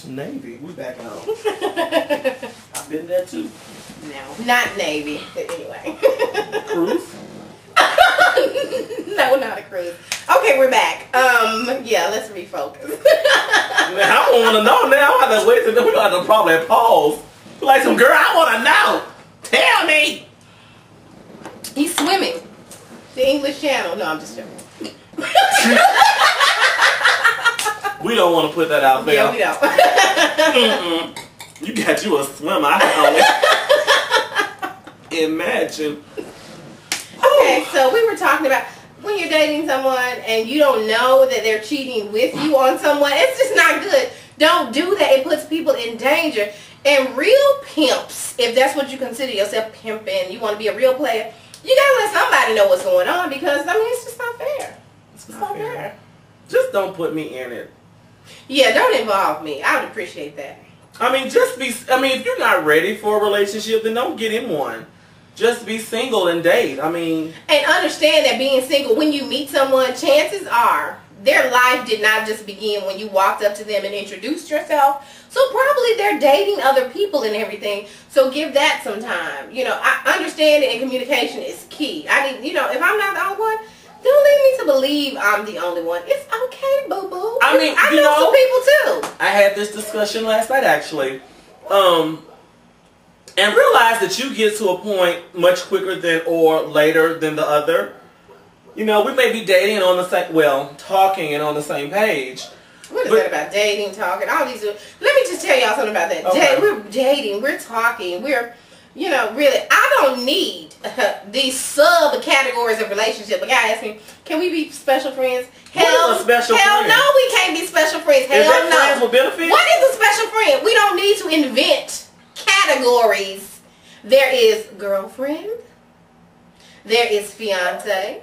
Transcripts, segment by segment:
Navy, we back on. I've been there too. No, not Navy, but anyway. Cruise? No, not a cruise. Okay, we're back. Yeah, let's refocus. Now, I want to know now. I have to wait till we're going to probably pause. Like some girl, I want to know. Tell me. He's swimming. The English Channel. No, I'm just joking. We don't want to put that out there. Yeah, we don't. You got you a swimmer. I can only imagine. Okay, so we were talking about when you're dating someone and you don't know that they're cheating with you on someone. It's just not good. Don't do that. It puts people in danger. And real pimps, if that's what you consider yourself pimping, you want to be a real player, you gotta let somebody know what's going on because, I mean, it's just not fair. It's not fair. Just don't put me in it. Yeah, don't involve me. I would appreciate that. I mean, if you're not ready for a relationship, then don't get in one. Just be single and date. I mean... And understand that being single, when you meet someone, chances are their life did not just begin when you walked up to them and introduced yourself. So probably they're dating other people and everything. So give that some time. You know, understanding and communication is key. I need, you know, if I'm not the only one, don't lead me to believe I'm the only one. It's okay, boo-boo. I mean, I know some people too. I had this discussion last night, actually. And realize that you get to a point much quicker than or later than the other. You know, we may be dating on the same, well, talking and on the same page. What is that about dating, talking, all these? Let me just tell y'all something about that. Okay. We're dating, we're talking, we're, you know, really, I don't need these subcategories of relationship. A guy asked me, can we be special friends? Hell what is a special friend? No, we can't be special friends. Hell is that no. friends with benefits? What is a special friend? We don't need to invent categories. There is girlfriend, there is fiance,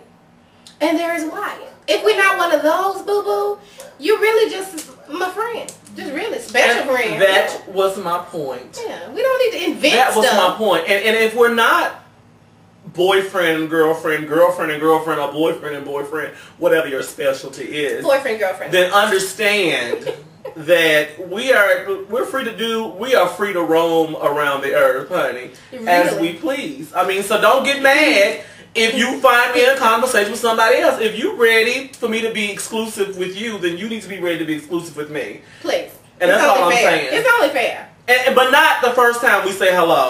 and there is wife. If we're not one of those, boo-boo, you're really just my friend. Just really special friend. That was my point. Yeah, we don't need to invent that stuff. That was my point. And if we're not boyfriend, girlfriend, girlfriend and girlfriend, or boyfriend and boyfriend, whatever your specialty is, boyfriend, girlfriend, then understand that we are free to roam around the earth, honey, really? As we please. I mean, so don't get mad if you find me in a conversation with somebody else. If you're ready for me to be exclusive with you, then you need to be ready to be exclusive with me. Please. And that's all I'm saying. It's only fair. But not the first time we say hello.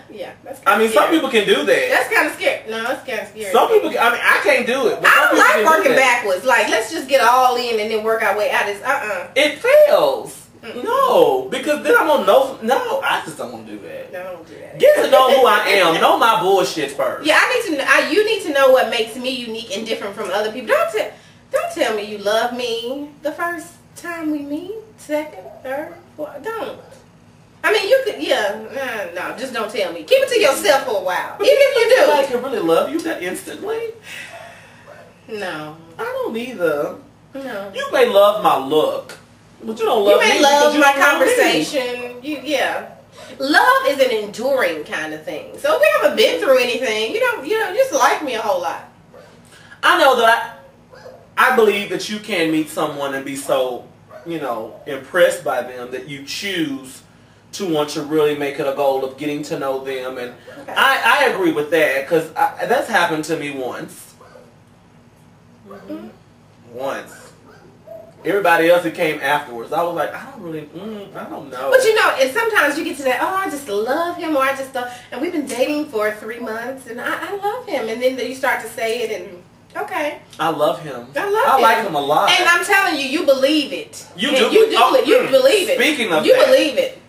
Yeah, that's I mean, scary. Some people can do that. That's kind of scary. No, that's kind of scary. Some people can, I mean, I can't do it. But I don't like working backwards. Like, let's just get all in and then work our way out. It's, It fails. No, because then I'm gonna know. No, I just don't want to do that. No, don't do that. Get to know who I am. Know my bullshit first. Yeah, I need to. You need to know what makes me unique and different from other people. Don't tell me you love me the first time we meet, second, third, fourth. Don't. I mean, you could. Yeah, no, just don't tell me. Keep it to yourself for a while. Even if you do. I can really love you that instantly. No, I don't either. No. You may love my look. But you don't love me. You may love my conversation. Yeah. Love is an enduring kind of thing. So if we haven't been through anything, you don't just like me a whole lot. I know that I believe that you can meet someone and be so, you know, impressed by them that you choose to want to really make it a goal of getting to know them. And okay. I agree with that because that's happened to me once. Mm-hmm. Once. Everybody else that came afterwards, I was like, I don't know. But you know, and sometimes you get to that, oh, I just love him, or I just don't, and we've been dating for 3 months, and I love him, and then you start to say it, and okay. I love him. I like him a lot. And I'm telling you, you believe it. You and do. You believe it. Speaking of you that, believe it.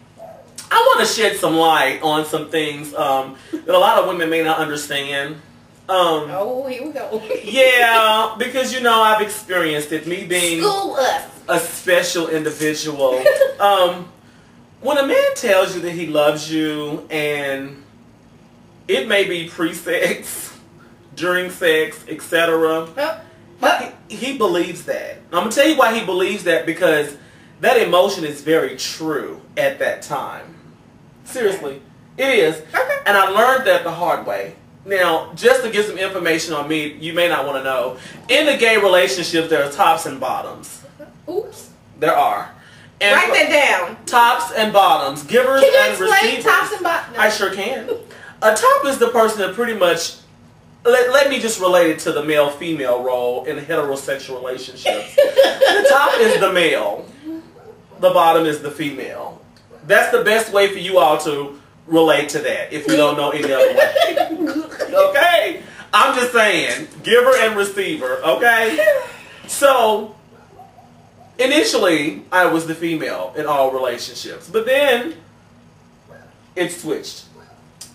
I want to shed some light on some things that a lot of women may not understand. Oh, here we go. Yeah, because you know I've experienced it. Me being a special individual. When a man tells you that he loves you, and it may be pre-sex, during sex, etc., but he believes that. I'm gonna tell you why he believes that, because that emotion is very true at that time. Seriously, it is. Okay. And I learned that the hard way. Now, just to give some information on me, you may not want to know. In the gay relationship, there are tops and bottoms. Oops. There are. And write that down. Tops and bottoms. Givers Can you and explain receivers. tops and bottoms? No. I sure can. A top is the person that pretty much, let me just relate it to the male-female role in heterosexual relationships. The top is the male. The bottom is the female. That's the best way for you all to relate to that if you don't know any other way. Okay? I'm just saying, giver and receiver, okay? So, initially, I was the female in all relationships, but then it switched.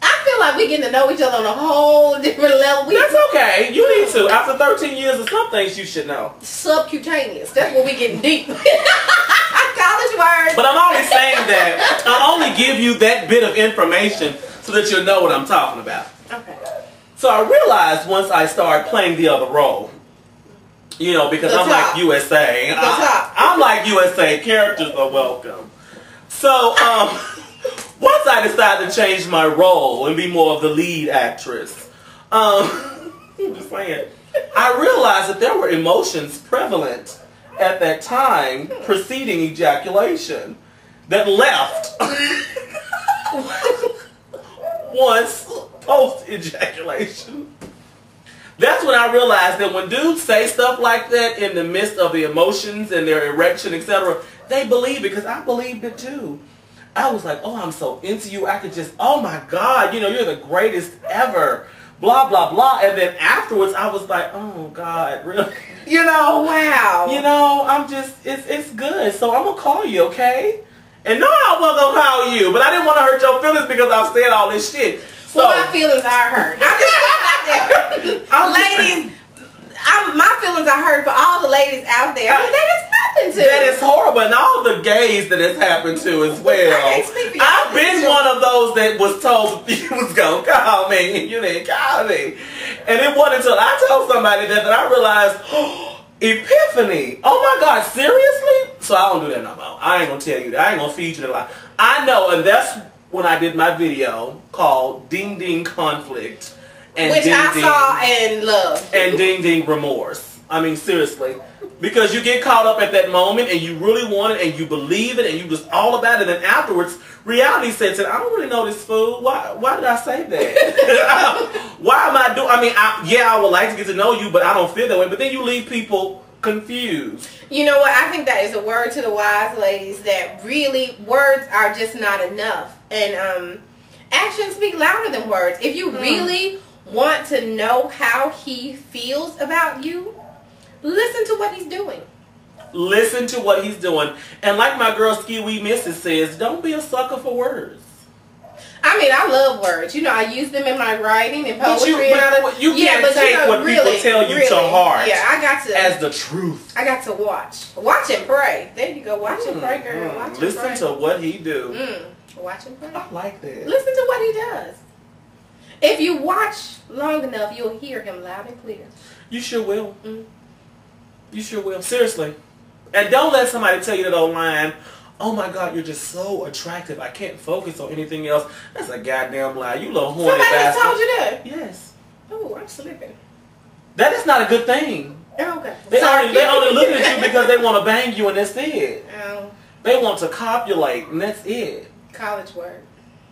I feel like we're getting to know each other on a whole different level. That's okay. You need to. After 13 years of some things you should know. Subcutaneous. That's where we getting deep. College words. But I'm only saying that. I only give you that bit of information so that you'll know what I'm talking about. Okay. So I realized once I started playing the other role, you know, because I'm like USA. I'm like USA. Characters are welcome. So, once I decided to change my role and be more of the lead actress, I'm just saying, I realized that there were emotions prevalent at that time preceding ejaculation that left once post-ejaculation. That's when I realized that when dudes say stuff like that in the midst of the emotions and their erection, etc., they believe it, because I believed it too. I was like, oh, I'm so into you. I could just, oh my God, you know, you're the greatest ever. Blah, blah, blah. And then afterwards, I was like, oh God, really? You know? Wow. You know, I'm just, it's good. So I'm going to call you, okay? And no, I wasn't going to call you, but I didn't want to hurt your feelings because I've said all this shit. So, well, my feelings are hurt. Ladies, my feelings are hurt for all the ladies out there that has happened to. That is horrible, and all the gays that it's happened to as well. I've been one of those that was told you was gonna call me, and you didn't call me. And it wasn't until I told somebody that I realized, oh, epiphany. Oh my God, seriously? So I don't do that no more. I ain't gonna tell you that. I ain't gonna feed you the lie. I know, and that's when I did my video called Ding Ding Conflict. And which ding, I ding, saw and loved. And Ding Ding Remorse. I mean, seriously. Because you get caught up at that moment and you really want it and you believe it and you just all about it, and afterwards reality sets in. I don't really know this fool. Why did I say that? Why am I doing? I mean, I would like to get to know you, but I don't feel that way. But then you leave people confused. You know what? I think that is a word to the wise ladies, that really words are just not enough. And actions speak louder than words. If you really want to know how he feels about you, listen to what he's doing. Listen to what he's doing. And like my girl Ski Wee Mrs. says, don't be a sucker for words. I mean, I love words. You know, I use them in my writing and poetry. You can't take what people tell you to heart. Yeah, I got to. As the truth. I got to watch. Watch and pray. There you go. Watch and pray, girl. Watch and pray. Listen to what he do. Watch and pray. I like that. Listen to what he does. If you watch long enough, you'll hear him loud and clear. You sure will. You sure will. Seriously. And don't let somebody tell you that old line, oh my God, you're just so attractive, I can't focus on anything else. That's a goddamn lie. You little horny bastard. Somebody told you that? Yes. Oh, I'm slipping. That is not a good thing. Okay. They only looking at you because they want to bang you and that's it. Oh. They want to copulate and that's it. College word.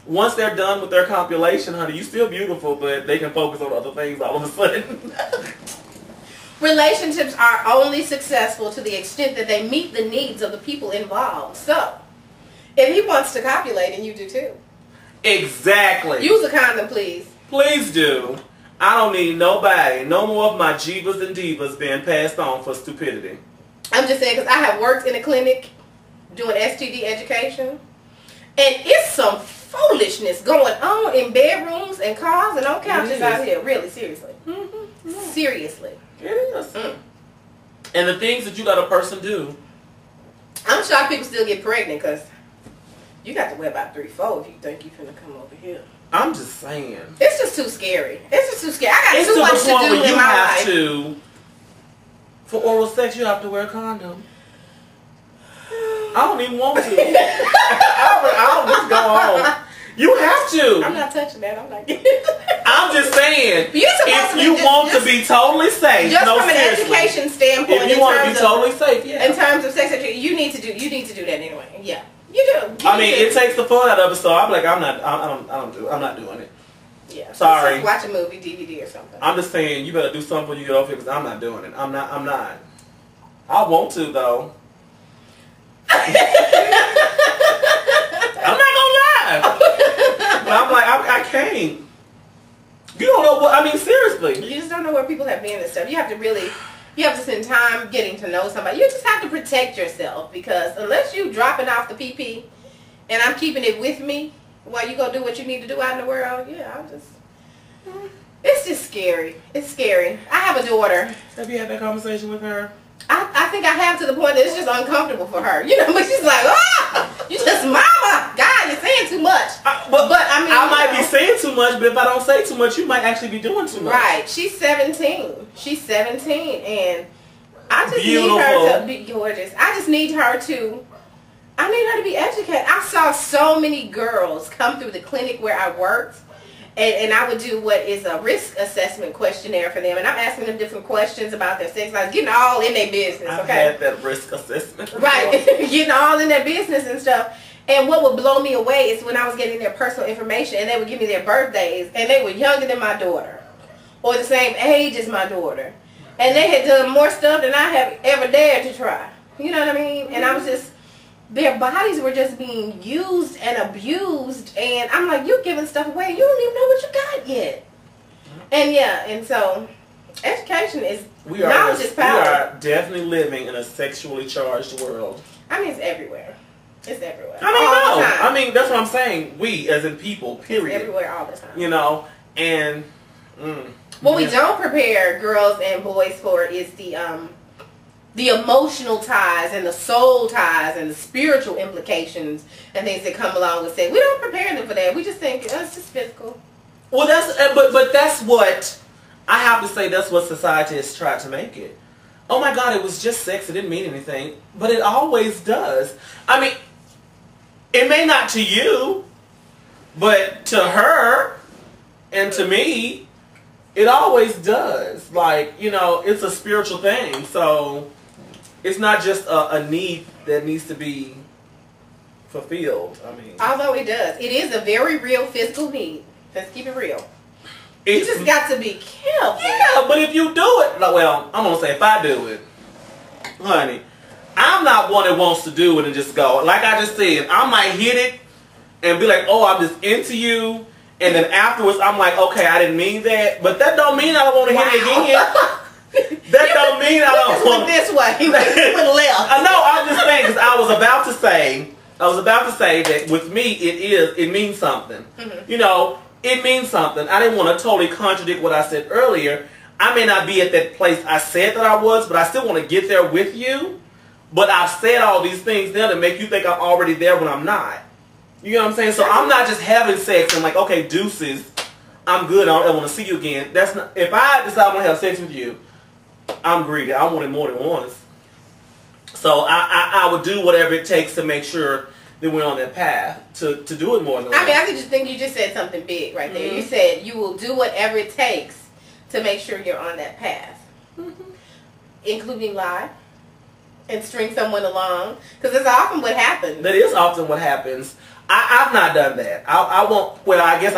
Once they're done with their copulation, honey, you still beautiful, but they can focus on other things all of a sudden. Relationships are only successful to the extent that they meet the needs of the people involved. So, if he wants to copulate, and you do too. Exactly. Use a condom, please. Please do. I don't need nobody, no more of my jivas and divas being passed on for stupidity. I'm just saying, because I have worked in a clinic doing STD education, and it's some foolishness going on in bedrooms and cars and on couches out here. Really, seriously. Seriously. It is. And the things that you let a person do. I'm shocked people still get pregnant, because you got to wear about 3-4 if you think you're finna come over here. I'm just saying. It's just too scary. It's just too scary. I got too much to do in my life. For oral sex, you have to wear a condom. I don't even want to. I don't just go on. You have to. I'm not touching that. I'm not getting I'm just saying, if you want to be totally safe, just from an education standpoint, if you want to be totally safe, in terms of sex education, you need to do that anyway. Yeah, you do. I mean, it takes the fun out of it. So I'm like, I'm not doing it. Yeah. Sorry. Just watch a movie, DVD, or something. I'm just saying, you better do something when you get off here, because I'm not doing it. I'm not. I want to though. I'm not gonna lie. But I'm like, I can't. You don't know what, I mean, seriously. You just don't know where people have been and stuff. You have to spend time getting to know somebody. You just have to protect yourself, because unless you dropping off the PP and I'm keeping it with me while you go do what you need to do out in the world, it's just scary. It's scary. I have a daughter. Have you had that conversation with her? I think I have, to the point that it's just uncomfortable for her. You know, but she's like, you just mama. God, you're saying too much. But I mean, I might be saying too much, but if I don't say too much, you might actually be doing too much. Right. She's 17. And I just need her to be gorgeous. I need her to be educated. I saw so many girls come through the clinic where I worked. And I would do what is a risk assessment questionnaire for them. And I'm asking them different questions about their sex life, getting all in their business, okay? I've had that risk assessment. Right. Getting all in their business and stuff. And what would blow me away is when I was getting their personal information and they would give me their birthdays, and they were younger than my daughter or the same age as my daughter. And they had done more stuff than I have ever dared to try. You know what I mean? And I was just... their bodies were just being used and abused, and I'm like, you're giving stuff away, you don't even know what you got yet. And and so education is knowledge is power. We are definitely living in a sexually charged world. I mean, it's everywhere. It's everywhere. I mean, all the time. I mean, that's what I'm saying. We, as in people, period. It's everywhere all the time. You know, and what we don't prepare girls and boys for is the emotional ties and the soul ties and the spiritual implications and things that come along with sex. We don't prepare them for that. We just think, oh, it's just physical. Well, but that's what I have to say. That's what society has tried to make it. Oh my God, it was just sex. It didn't mean anything, but it always does. I mean, it may not to you, but to her and to me, it always does. Like, you know, it's a spiritual thing. So it's not just a need that needs to be fulfilled. I mean, although it does, it is a very real physical need. Let's keep it real. You just got to be careful. Yeah, but if you do it, well, I'm gonna say if I do it, honey, I'm not one that wants to do it and just go. Like I just said, I might hit it and be like, oh, I'm just into you. And then afterwards, I'm like, okay, I didn't mean that. But that don't mean I don't want to hit it again. That don't mean I don't want to. This way. He went left. I know, I'm just saying, because I was about to say that with me, it means something. You know, it means something. I didn't want to totally contradict what I said earlier. I may not be at that place I said that I was, but I still want to get there with you. But I've said all these things now to make you think I'm already there when I'm not. You know what I'm saying? So I'm not just having sex and like, okay, deuces, I'm good, I don't want to see you again. That's not. If I decide I want to have sex with you, I'm greedy. I want it more than once. So I would do whatever it takes to make sure that we're on that path to do it more than once. I mean, I think you just said something big right there. You said you will do whatever it takes to make sure you're on that path, including lie and string someone along, because that's often what happens. That is often what happens. I've not done that. I won't. Well, I guess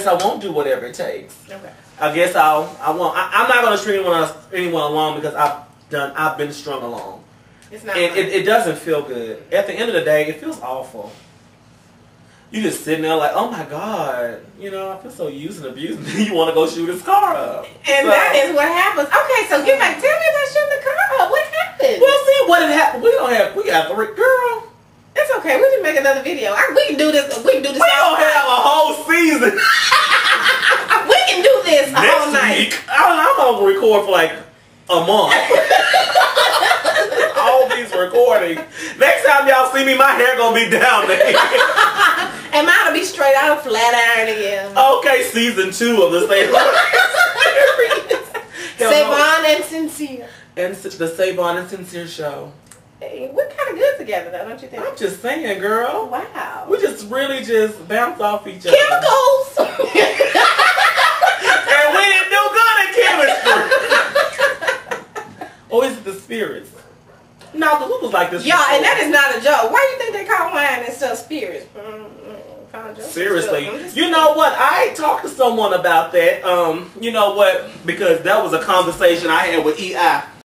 I won't do whatever it takes. Okay. I guess I won't. I'm not going to string anyone along because I've been strung along. It's not. And it doesn't feel good. At the end of the day, it feels awful. You just sitting there like, oh my God, you know, I feel so used and abused. You want to go shoot his car up. And so, that is what happens. Okay, so get back. Tell me about shooting the car up. What happened? Well, see what had happened. We got 3, girl. It's okay. We can make another video. We can do this. We can do this. We don't have a whole season. We can do this a whole night. I'm gonna record for like a month. All these recordings. Next time y'all see me, my hair gonna be down there. And mine will be straight out of flat iron again. Okay, season 2 of the same. Savon and Sincere. And the Savon and Sincere show. Hey, we're kind of good together, though, don't you think? I'm just saying, girl. Wow. We just really just bounce off each other. Chemicals! And we didn't do good at chemistry. Or is it the spirits? No, because we was like this. Y'all, and that is not a joke. Why do you think they call wine and stuff spirits? Seriously. You know what? I talked to someone about that. You know what? Because that was a conversation I had with EI.